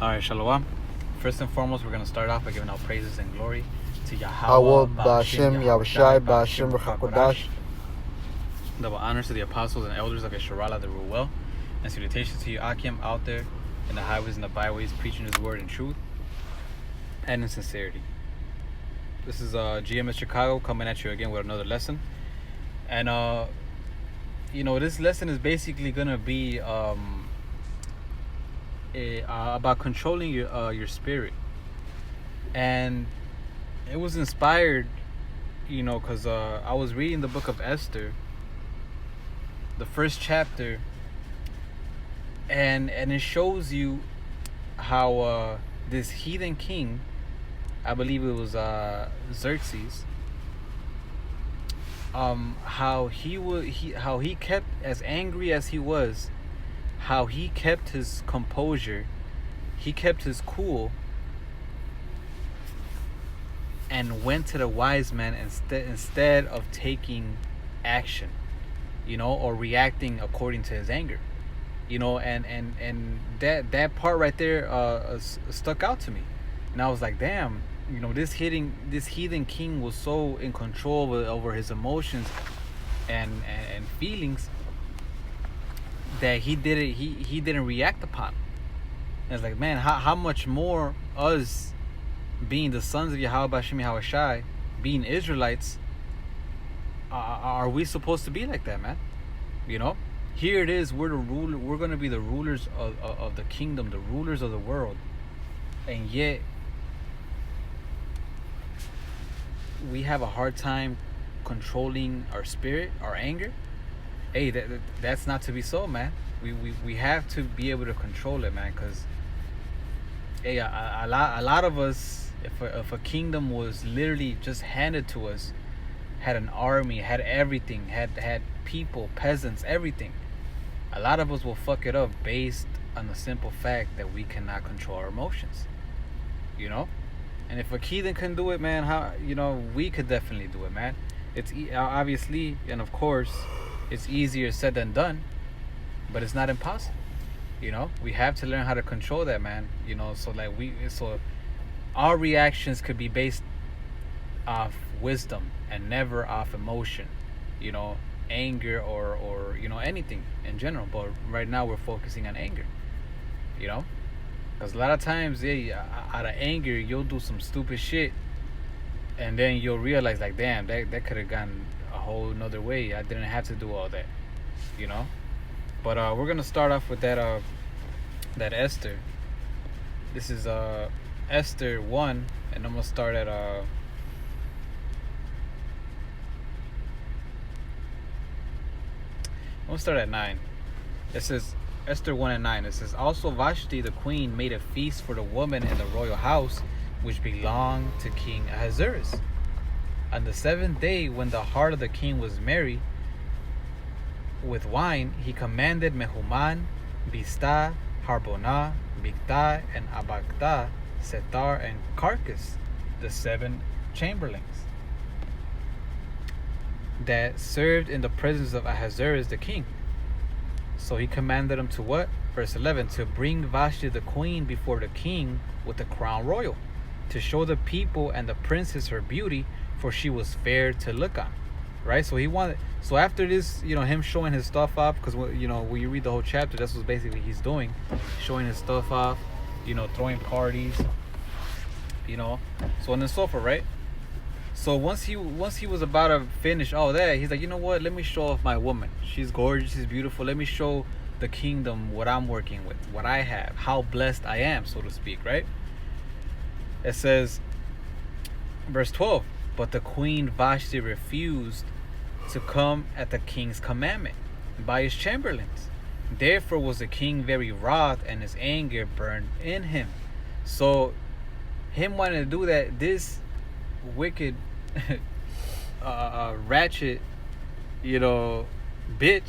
Alright, Shalom. First and foremost, we're going to start off by giving our praises and glory to Hawa Yahweh, Ba'Shem Yahushai Ba'Shem Ruchakodash. Double honors to the apostles and elders of Yesharala that rule well. And salutations to you, Akim, out there in the highways and the byways, preaching his word in truth and in sincerity. This is GMS Chicago coming at you again with another lesson. And, this lesson is basically going to be about controlling your spirit. And it was inspired, because I was reading the book of Esther, the first chapter, and it shows you how this heathen king, I believe it was Xerxes, how he kept, as angry as he was, how he kept his composure, he kept his cool, and went to the wise man instead of taking action, or reacting according to his anger, and that part right there stuck out to me. And I was like, damn, this heathen king was so in control over his emotions and feelings that he didn't react upon. And it's like, man, how much more us, being the sons of Yahweh Ba'Shem Yahushai, being Israelites, are we supposed to be like that, man? Here it is, we're going to be the rulers of the kingdom, the rulers of the world, and yet we have a hard time controlling our spirit, our anger. Hey, that's not to be so, man. We have to be able to control it, man, because hey, a lot of us, if a kingdom was literally just handed to us, had an army, had everything, had people, peasants, everything, a lot of us will fuck it up based on the simple fact that we cannot control our emotions. And if a heathen can do it, man, how we could definitely do it, man. It's obviously, and of course, it's easier said than done, but it's not impossible. We have to learn how to control that, man. So our reactions could be based off wisdom and never off emotion, anger or anything in general. But right now we're focusing on anger, because a lot of times, out of anger, you'll do some stupid shit, and then you'll realize, like, damn, that could have gone a whole nother way. I didn't have to do all that, But we're gonna start off with that Esther. This is Esther 1, and I'm gonna start at I'm gonna start at 9. It says Esther 1 and 9. It says, also Vashti the queen made a feast for the woman in the royal house which belonged to King Ahasuerus. On the 7th day, when the heart of the king was merry with wine, he commanded Mehuman, Bista, Harbonah, Bigtha, and Abagtha, Setar, and Carcass, the 7 chamberlains that served in the presence of Ahasuerus the king. So he commanded them to what? Verse 11, to bring Vashti the queen before the king with the crown royal, to show the people and the princess her beauty, for she was fair to look on. Right? So so after this, him showing his stuff off, because when you read the whole chapter, that's what basically he's doing, showing his stuff off, throwing parties, so on and so forth, right? So once he was about to finish all that, he's like, you know what? Let me show off my woman. She's gorgeous, she's beautiful. Let me show the kingdom what I'm working with, what I have, how blessed I am, so to speak, right? It says, verse 12, but the queen Vashti refused to come at the king's commandment by his chamberlains. Therefore was the king very wroth, and his anger burned in him. So him wanting to do that, this wicked ratchet bitch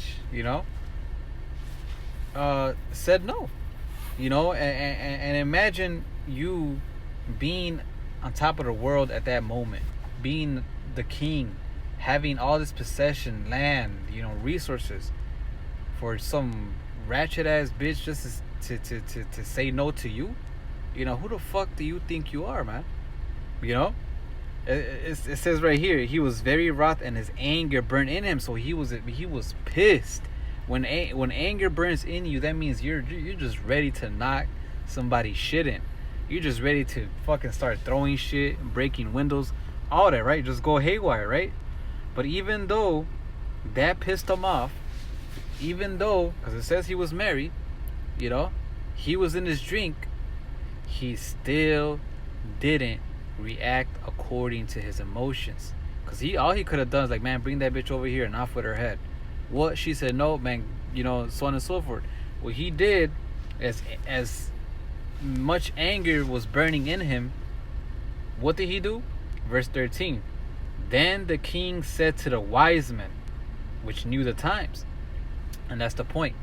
said no. And imagine you being on top of the world at that moment, being the king, having all this possession, land, resources, for some ratchet ass bitch just to say no to you. You know, who the fuck do you think you are, man? You know, it says right here, he was very wroth and his anger burned in him. So he was pissed. When anger burns in you, that means you're just ready to knock somebody's shit in. You're just ready to fucking start throwing shit, breaking windows, all that, right? Just go haywire, right? But even though that pissed him off, even though, because it says he was married, you know, he was in his drink, he still didn't react according to his emotions. Because all he could have done is like, man, bring that bitch over here and off with her head. What? She said, no, man, you know, so on and so forth. What he did, as much anger was burning in him, what did he do? Verse 13. Then the king said to the wise men, which knew the times. And that's the point.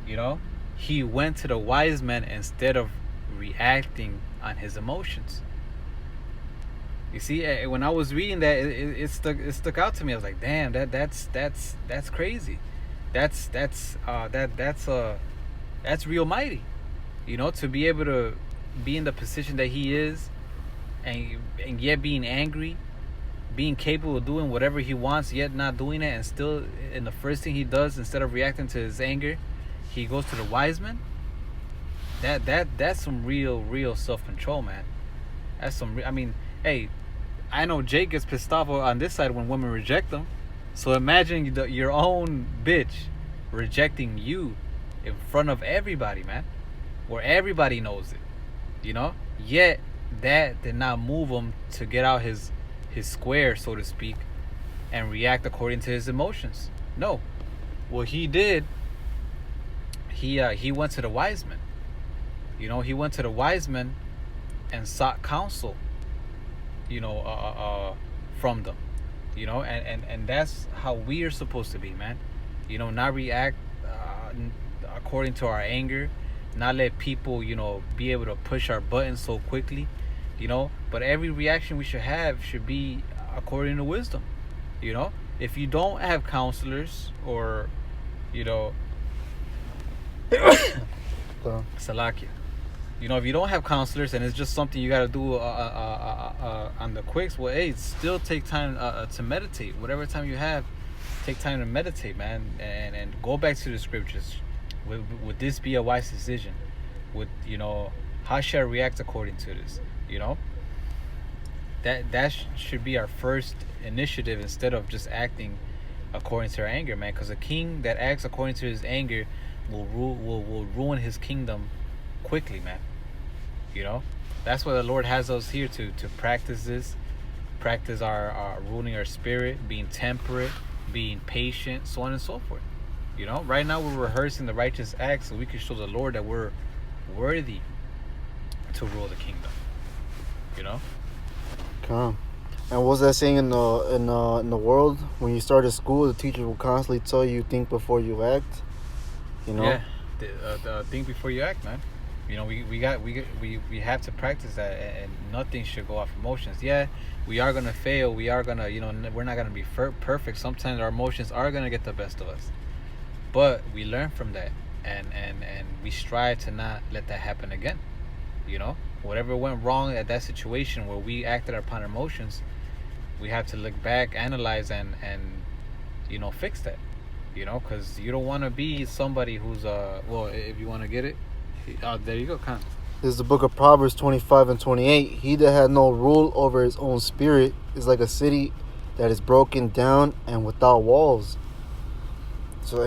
You know, he went to the wise men instead of reacting on his emotions. You see, when I was reading that, it stuck out to me. I was like, damn, that's crazy. That's real mighty. You know, to be able to be in the position that he is, and yet being angry, being capable of doing whatever he wants, yet not doing it, and still, in the first thing he does, instead of reacting to his anger, he goes to the wise men. That's some real self-control, man. That's some. I mean, hey, I know Jake gets pissed off on this side when women reject him. So imagine your own bitch rejecting you in front of everybody, man, where everybody knows it. You know, yet that did not move him to get out his square, so to speak, and react according to his emotions. No, what he did, he went to the wise men. You know, he went to the wise men and sought counsel, you know, from them. You know, and that's how we are supposed to be, man. You know, not react according to our anger, not let people, you know, be able to push our buttons so quickly, you know. But every reaction we should have should be according to wisdom. You know, if you don't have counselors, or, you know, Salakia. You know, if you don't have counselors and it's just something you got to do on the quicks, well, hey, still take time to meditate. Whatever time you have, take time to meditate, man, and go back to the scriptures. Would this be a wise decision? You know, how should I react according to this? You know, that should be our first initiative, instead of just acting according to our anger, man. Because a king that acts according to his anger will ruin his kingdom quickly, man. You know, that's why the Lord has us here to practice this, practice our ruling our spirit, being temperate, being patient, so on and so forth. You know, right now we're rehearsing the righteous acts so we can show the Lord that we're worthy to rule the kingdom. You know. Come. And what was that saying in the world? When you start at school, the teacher will constantly tell you, think before you act. You know. Yeah. Think before you act, man. You know, we have to practice that, and nothing should go off emotions. Yeah, we are gonna fail. We are gonna, you know, we're not gonna be perfect. Sometimes our emotions are gonna get the best of us, but we learn from that, and we strive to not let that happen again. You know, whatever went wrong at that situation where we acted upon emotions, we have to look back, analyze, and you know, fix that. You know, because you don't want to be somebody who's well, if you want to get it. There you go, Khan. This is the book of Proverbs 25 and 28. He that had no rule over his own spirit is like a city that is broken down and without walls. So,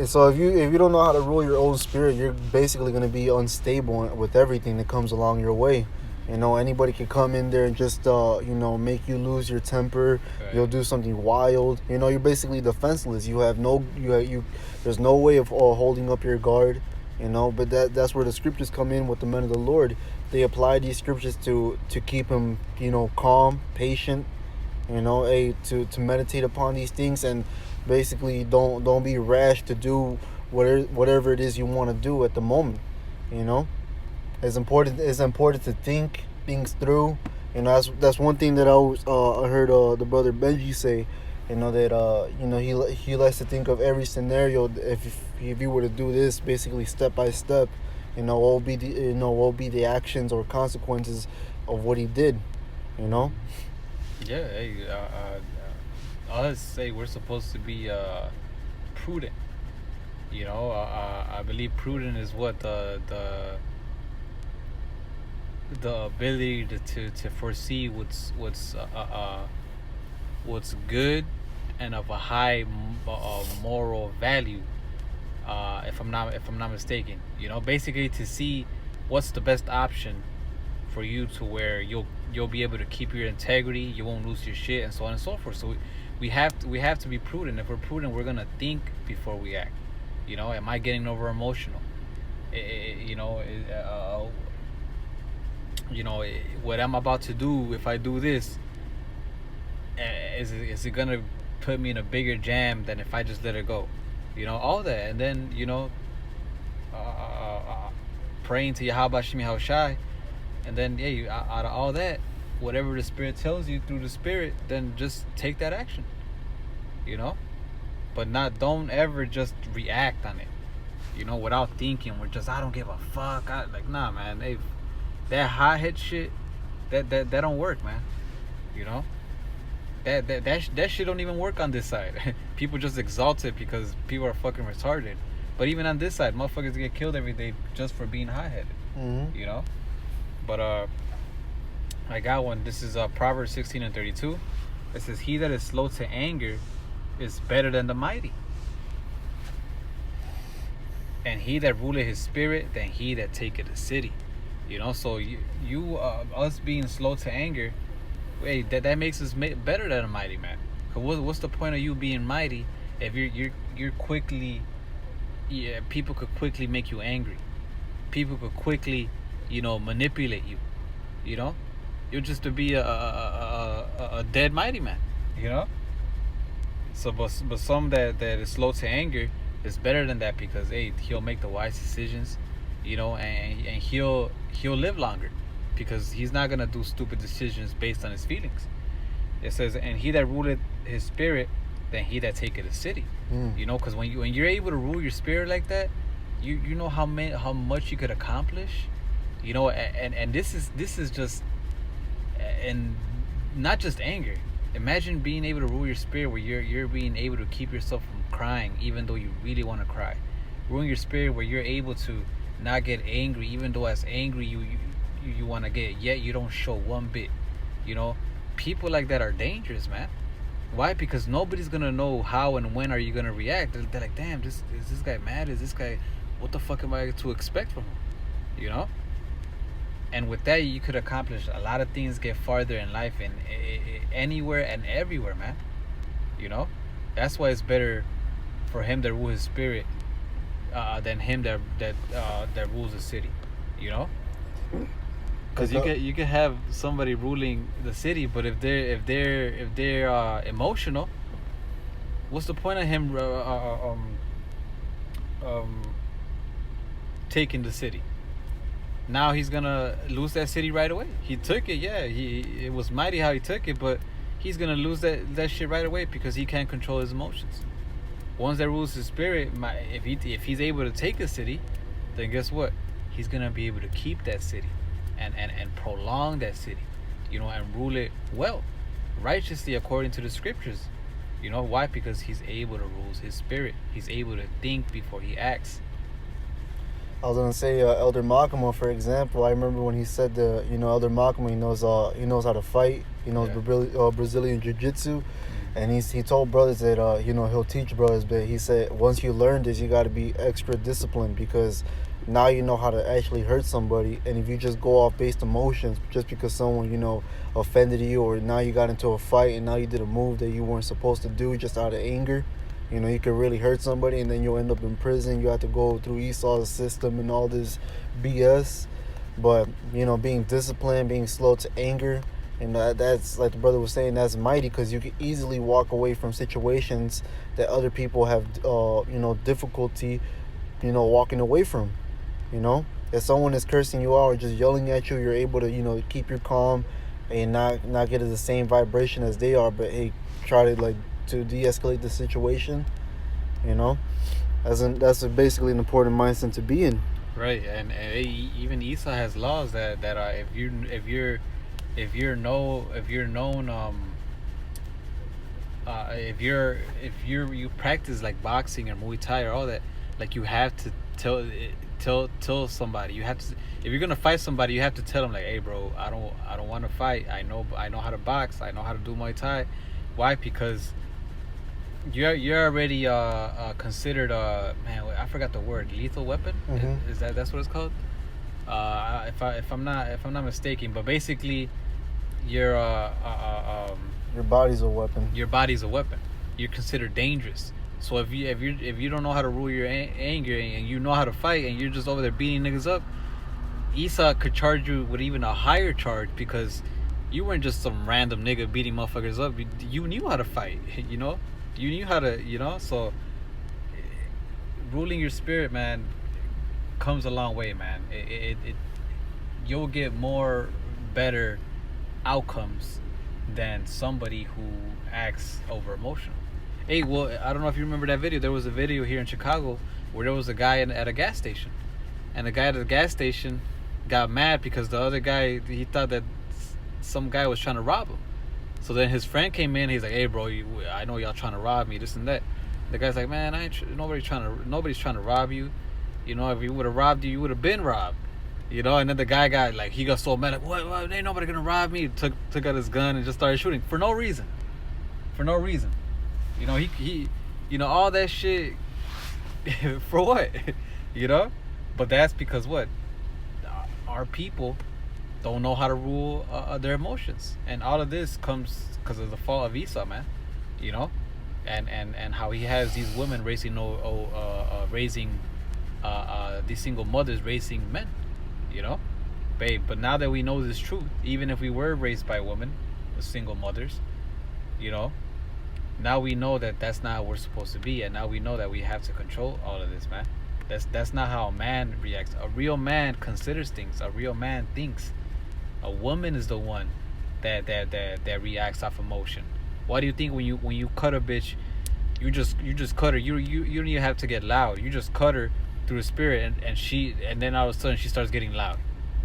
so if you don't know how to rule your own spirit, you're basically going to be unstable with everything that comes along your way. You know, anybody can come in there and just, you know, make you lose your temper. Right. You'll do something wild. You know, you're basically defenseless. You have there's no way of holding up your guard. You know, but that's where the scriptures come in with the men of the Lord. They apply these scriptures to keep him, you know, calm, patient, you know, to meditate upon these things, and basically don't be rash to do whatever it is you want to do at the moment. You know, it's important to think things through. You know, that's one thing that I always I heard the brother Benji say. You know, that you know, he likes to think of every scenario. If you were to do this, basically step by step, what will be the actions or consequences of what he did. Yeah. Hey, I'll say we're supposed to be prudent. I believe prudent is what the ability to foresee what's good and of a high moral value. If I'm not mistaken, basically to see what's the best option for you to where you'll be able to keep your integrity, you won't lose your shit, and so on and so forth. So we have to be prudent. If we're prudent, we're gonna think before we act. Am I getting over emotional? What I'm about to do, if I do this, is it gonna put me in a bigger jam than if I just let it go? All that, and then praying to Yahweh Shemi Haushai, and then out of all that, whatever the Spirit tells you through the Spirit, then just take that action. But don't ever just react on it. Without thinking. We're just, I don't give a fuck. Nah, man. That hot head shit, that don't work, man. That shit don't even work on this side. People just exalt it because people are fucking retarded. But even on this side, motherfuckers get killed every day just for being hot-headed. Mm-hmm. But I got one. This is Proverbs 16:32. It says, "He that is slow to anger is better than the mighty, and he that ruleth his spirit than he that taketh a city." So us being slow to anger, that makes us better than a mighty man. Cause what's the point of you being mighty if you're quickly, people could quickly make you angry, people could quickly, manipulate you, you're just to be a dead mighty man, So, but some that is slow to anger is better than that because he'll make the wise decisions, and he'll live longer because he's not gonna do stupid decisions based on his feelings. It says, "And he that ruleth his spirit, than he that taketh a city." Because when you're able to rule your spirit like that, you know how much you could accomplish, and this is just, and not just anger. Imagine being able to rule your spirit where you're being able to keep yourself from crying even though you really want to cry. Ruling your spirit where you're able to not get angry even though as angry you want to get, yet you don't show one bit. People like that are dangerous, man. Why? Because nobody's gonna know how and when are you gonna react. They're like, damn, is this guy mad? Is this guy, what the fuck am I to expect from him? And with that, you could accomplish a lot of things, get farther in life, and anywhere and everywhere, man. That's why it's better for him that rules his spirit than him that rules the city. Because you can have somebody ruling the city, but if they're emotional, what's the point of him taking the city? Now he's gonna lose that city right away. He took it, yeah. It was mighty how he took it, but he's gonna lose that shit right away because he can't control his emotions. Once that rules his spirit, if he's able to take a city, then guess what? He's gonna be able to keep that city, and prolong that city, and rule it well, righteously according to the scriptures. Why? Because he's able to rule his spirit. He's able to think before he acts. I was gonna say Elder Makama, for example. I remember when he said Elder Makama, he knows how to fight. He knows Brazilian jiu-jitsu, and he told brothers that he'll teach brothers. But he said once you learn this, you got to be extra disciplined because now you know how to actually hurt somebody. And if you just go off based emotions, just because someone offended you, or now you got into a fight and now you did a move that you weren't supposed to do just out of anger. You could really hurt somebody, and then you'll end up in prison. You have to go through Esau's system and all this BS. But, being disciplined, being slow to anger, and that's, like the brother was saying, that's mighty because you can easily walk away from situations that other people have, difficulty, walking away from. If someone is cursing you out or just yelling at you, you're able to, keep your calm and not get the same vibration as they are, but, hey, try to de-escalate the situation. That's basically an important mindset to be in. Right, and even Esau has laws that are if you're known if you practice like boxing or Muay Thai or all that, like you have to tell somebody. You have to, if you're gonna fight somebody, you have to tell them like, hey bro, I don't want to fight. I know how to box. I know how to do Muay Thai. Why? Because you're already considered man, I forgot the word, lethal weapon. Mm-hmm. Is that's what it's called? If I'm not mistaken, but basically you're Your body's a weapon. your body's a weapon. You're considered dangerous. So if you don't know how to rule your anger and you know how to fight and you're just over there beating niggas up, Esau could charge you with even a higher charge because you weren't just some random nigga beating motherfuckers up. You knew how to fight, you know. You knew how to, So ruling your spirit, man, comes a long way, man. You'll get more better outcomes than somebody who acts over emotional. Hey, well, I don't know if you remember that video. There was a video here in Chicago where there was a guy at a gas station, and the guy at the gas station got mad because the other guy, he thought that some guy was trying to rob him. So then his friend came in. He's like, "Hey, bro, I know y'all trying to rob me, this and that." The guy's like, "Man, nobody's trying to rob you. If you would have robbed you, you would have been robbed." And then the guy he got so mad, like, what? Ain't nobody gonna rob me. Took out his gun and just started shooting for no reason. He all that shit for what? But that's because what? Our people don't know how to rule their emotions, and all of this comes because of the fall of Esau, man. And how he has these women raising these single mothers raising men, babe. But now that we know this truth, even if we were raised by women, with single mothers, now we know that that's not how we're supposed to be, and now we know that we have to control all of this, man. That's not how a man reacts. A real man considers things. A real man thinks. A woman is the one that reacts off emotion. Why do you think when you cut a bitch, you just cut her? You don't even have to get loud. You just cut her through the spirit, and then all of a sudden she starts getting loud.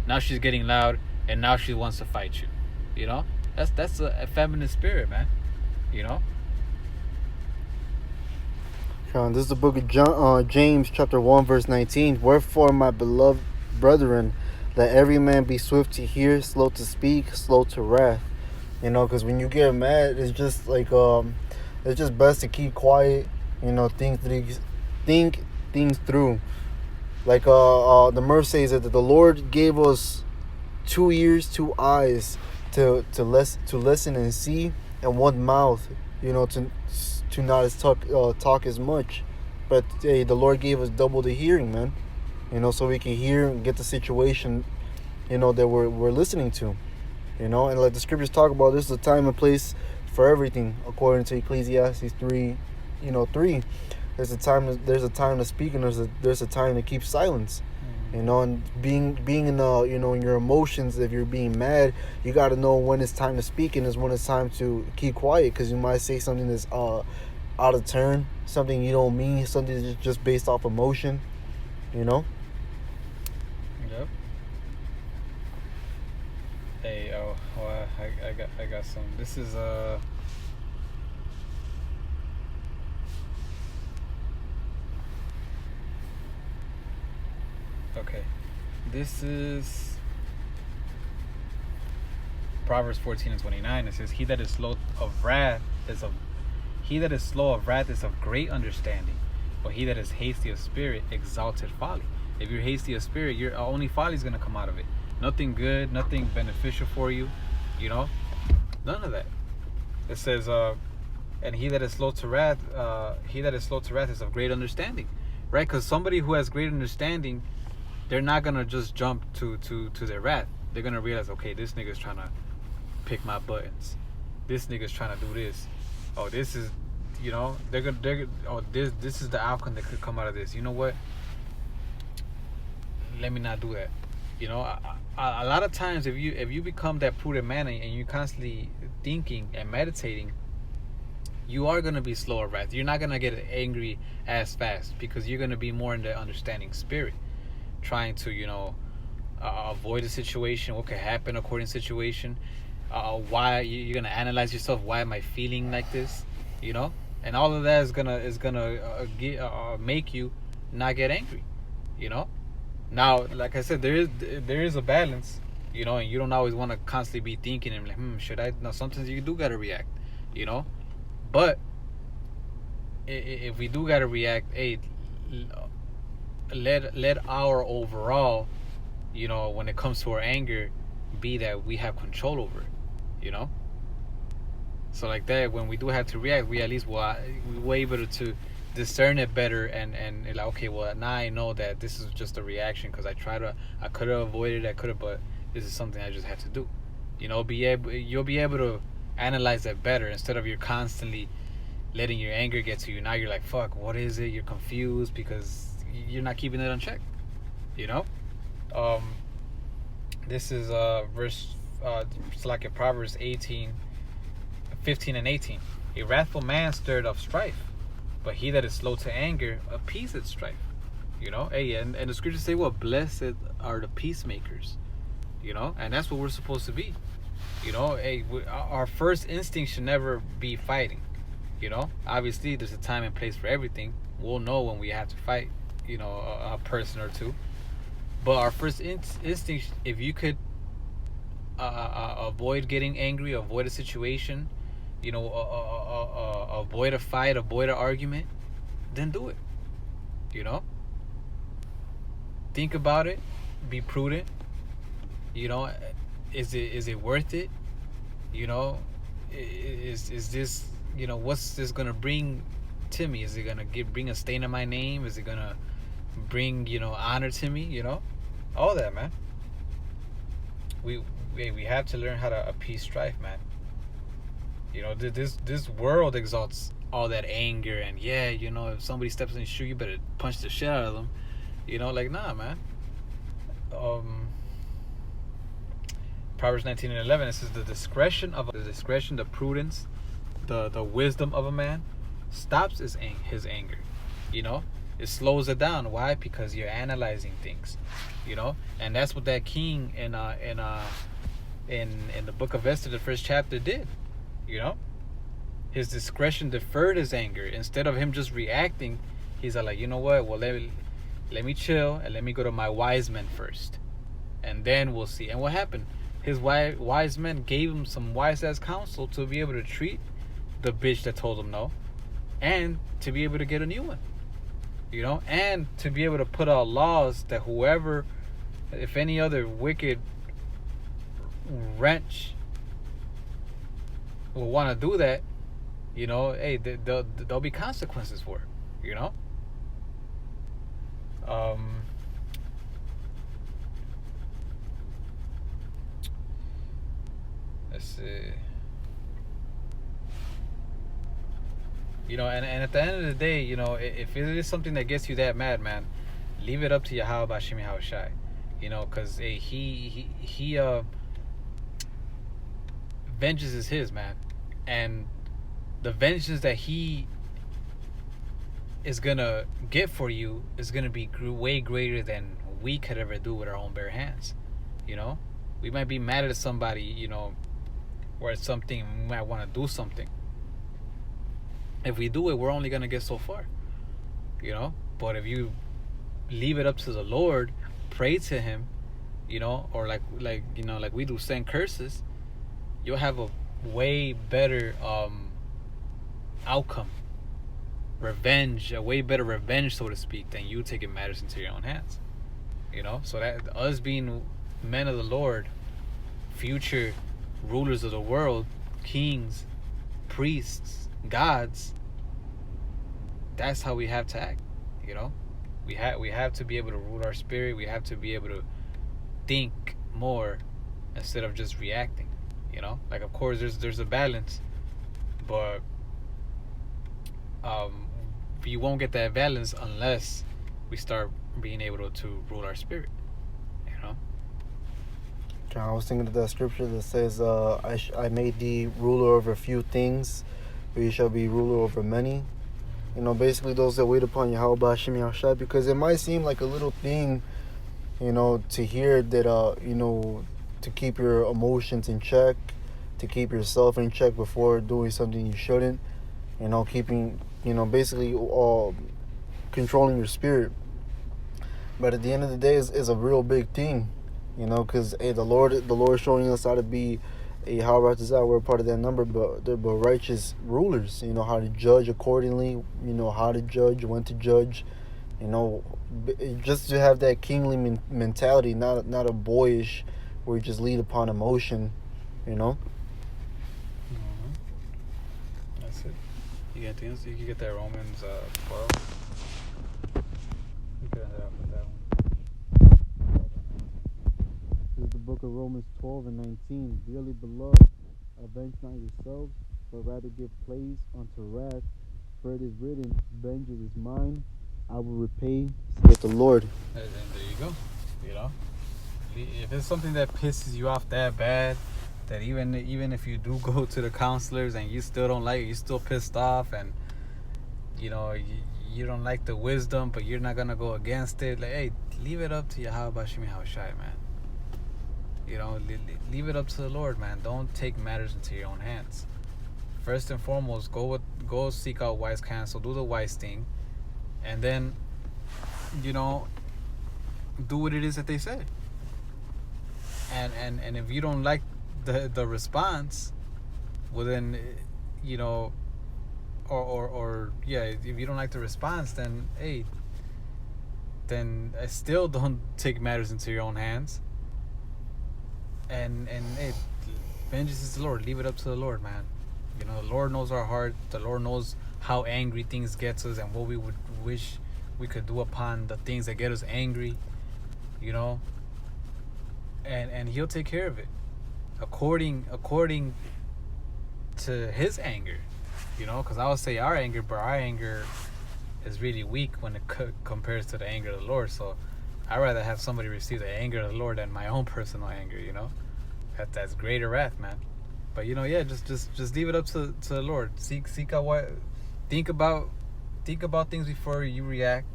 Now she's getting loud, and now she wants to fight you. That's a feminine spirit, man. This is the book of James, chapter 1, verse 19. Wherefore, my beloved brethren, let every man be swift to hear, slow to speak, slow to wrath. Because when you get mad, it's just like it's just best to keep quiet. Think things through. Like the Murph says that the Lord gave us 2 ears, 2 eyes to listen and see, and 1 mouth, to not talk as much. But hey, the Lord gave us double the hearing, man. So we can hear and get the situation, that we're listening to. And like the scriptures talk about, this is a time and place for everything, according to Ecclesiastes 3, 3. There's a time to speak, and there's a time to keep silence. And being in in your emotions, if you're being mad, you got to know when it's time to speak and when it's time to keep quiet, because you might say something that's out of turn, something you don't mean, something that's just based off emotion. Yep. Hey, I got some. This is okay. This is Proverbs 14:29. It says, He that is slow of wrath is of great understanding, but he that is hasty of spirit exalted folly. If you're hasty of spirit, your only folly is gonna come out of it. Nothing good, nothing beneficial for you, none of that. It says, and he that is slow to wrath is of great understanding, right? Because somebody who has great understanding, they're not gonna just jump to their wrath. They're gonna realize, okay, this nigga's trying to pick my buttons. This nigga's trying to do this. Oh, this is, this is the outcome that could come out of this. You know what? Let me not do that. A lot of times, if you become that prudent man and you're constantly thinking and meditating, you are gonna be slow of wrath. You're not gonna get angry as fast because you're gonna be more in the understanding spirit. trying to, avoid a situation, what could happen according to situation, why you're gonna analyze yourself. Why am I feeling like this? And all of that is gonna make you not get angry. You know. Now, like I said, there is a balance. And you don't always want to constantly be thinking and like, should I? No, sometimes you do gotta react. But if we do gotta react, hey, let our overall, when it comes to our anger, be that we have control over it. So like that, when we do have to react, we at least we were able to discern it better, and like, okay, well, now I know that this is just a reaction because I could have avoided, but this is something I just have to do. You'll be able to analyze that better instead of you're constantly letting your anger get to you. Now you're like, fuck, what is it? You're confused because you're not keeping it on check. This is verse, it's like in Proverbs 15 and 18. A wrathful man stirred up strife, but he that is slow to anger appeaseth strife. Hey, and the scriptures say, well, blessed are the peacemakers. And that's what we're supposed to be. Hey, our first instinct should never be fighting. Obviously there's a time and place for everything. We'll know when we have to fight, a person or two. But our first instinct, if you could avoid getting angry, avoid a situation, avoid a fight, avoid an argument, then do it. Think about it, be prudent. Is it worth it? Is this, what's this gonna bring to me? Is it gonna bring a stain on my name? Is it gonna bring, honor to me? All that, man. We have to learn how to appease strife, man. This world exalts all that anger, and if somebody steps in your shoe, you better punch the shit out of them. Like, nah, man. Proverbs 19 and 11, it says the discretion, the prudence, the wisdom of a man stops his anger. It slows it down. Why? Because you're analyzing things. And that's what that king in the book of Esther, the first chapter, did. His discretion deferred his anger. Instead of him just reacting, he's like, you know what? Well, let me chill and let me go to my wise men first, and then we'll see. And what happened? His wise men gave him some wise-ass counsel to be able to treat the bitch that told him no, and to be able to get a new one, and to be able to put out laws that whoever, if any other wicked wretch will want to do that, hey, there'll be consequences for it, Let's see. And at the end of the day, if it is something that gets you that mad, man, leave it up to Yahweh Bashim Yahushai. Because he vengeance is his, man, and the vengeance that he is gonna get for you is gonna be way greater than we could ever do with our own bare hands. We might be mad at somebody, or at something, we might want to do something. If we do it, we're only gonna get so far. But if you leave it up to the Lord, pray to Him, or like we do, send curses, you'll have a way better outcome, revenge, a way better revenge, so to speak, than you taking matters into your own hands. So that us being men of the Lord, future rulers of the world, kings, priests, gods, that's how we have to act. We have to be able to rule our spirit. We have to be able to think more instead of just reacting. Like, of course there's a balance, but you won't get that balance unless we start being able to rule our spirit. I was thinking of that scripture that says, I made thee ruler over few things, but you shall be ruler over many. Basically those that wait upon Yahweh Bashim Yahushai, because it might seem like a little thing to hear that, to keep your emotions in check, to keep yourself in check before doing something you shouldn't, keeping, basically controlling your spirit. But at the end of the day, is a real big thing, because the Lord is showing us how to be a how righteous are. We're part of that number, but they're but righteous rulers. How to judge accordingly. How to judge, when to judge. Just to have that kingly mentality, not a boyish, where you just lead upon emotion. You know. That's it. You get things. You can get that Romans 12. You could end it up with that one. This is the book of Romans 12 and 19. Dearly beloved, avenge not yourselves, but rather give place unto wrath. For it is written, vengeance is mine, I will repay, saith the Lord. And there you go. If it's something that pisses you off that bad, that even if you do go to the counselors and you still don't like it, you're still pissed off, and you don't like the wisdom, but you're not gonna go against it. Like, hey, leave it up to Yahweh Shemi Hawashai, man. Leave it up to the Lord, man. Don't take matters into your own hands. First and foremost, go seek out wise counsel, do the wise thing, and then, do what it is that they say. And if you don't like the response, well then, if you don't like the response, then I still don't take matters into your own hands. And hey, vengeance is the Lord. Leave it up to the Lord, man. The Lord knows our heart. The Lord knows how angry things get us and what we would wish we could do upon the things that get us angry. And He'll take care of it according to His anger. Because I would say our anger, but our anger is really weak when it compares to the anger of the Lord. So I'd rather have somebody receive the anger of the Lord than my own personal anger. That's greater wrath, man. But just leave it up to the Lord. Seek out what, think about things before you react.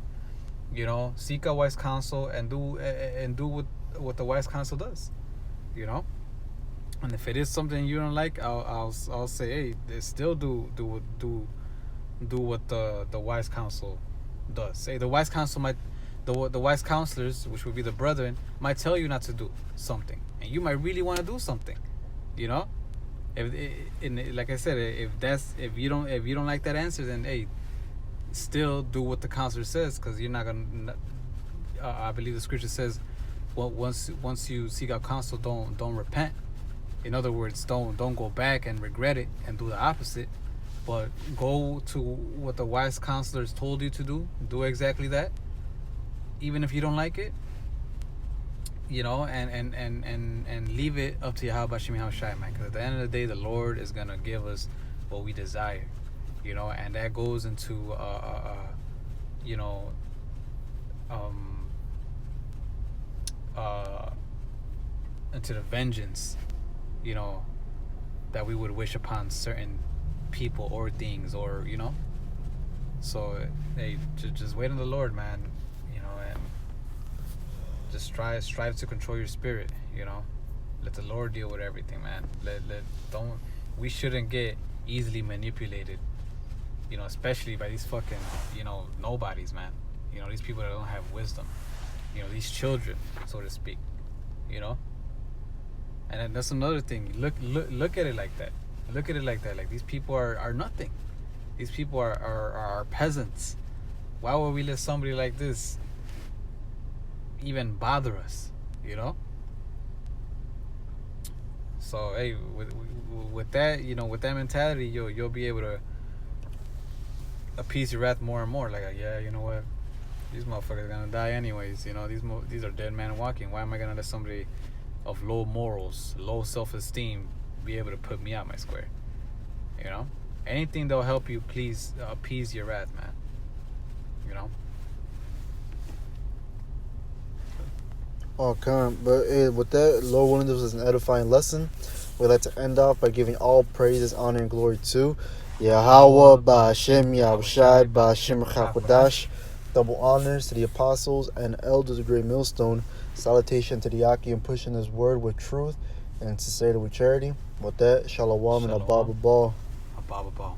Seek out wise counsel and do what the wise counsel does. And if it is something you don't like, I'll say, hey, still do what the wise counsel does. Say the wise counsel the wise counselors, which would be the brethren, might tell you not to do something, and you might really want to do something. Like I said, if you don't like that answer, then hey, still do what the counselor says, because you're not gonna. I believe the scripture says, well, once you seek out counsel, don't repent. In other words, don't go back and regret it and do the opposite, but go to what the wise counselors told you to do. Do exactly that, even if you don't like it. And leave it up to Yahweh Shemi Hawashai, man. Because at the end of the day, the Lord is gonna give us what we desire, and that goes into into the vengeance, that we would wish upon certain people or things, or So hey, just wait on the Lord, man. And just strive to control your spirit. Let the Lord deal with everything, man. We shouldn't get easily manipulated. Especially by these fucking nobodies, man. These people that don't have wisdom. These children, so to speak. And then that's another thing. Look at it like that. Look at it like that. Like, these people are nothing. These people are peasants. Why would we let somebody like this even bother us? So hey, with that, with that mentality, you'll be able to appease your wrath more and more. Like, yeah, you know what? These motherfuckers are gonna die anyways. These are dead men walking. Why am I gonna let somebody of low morals, low self-esteem be able to put me out my square? Anything that'll help you, please appease your wrath, man. Oh, come. But with that, Lord willing, this was an edifying lesson. We'd like to end off by giving all praises, honor, and glory to Yahweh, Ba'ashem, Yahushai, Ba'ashem, Chakodash, Double honors to the apostles and elders of Great Millstone. Salutation to the Yakim pushing his word with truth and sincerity with charity. With that, shalom and Shalom. abba. Ababa.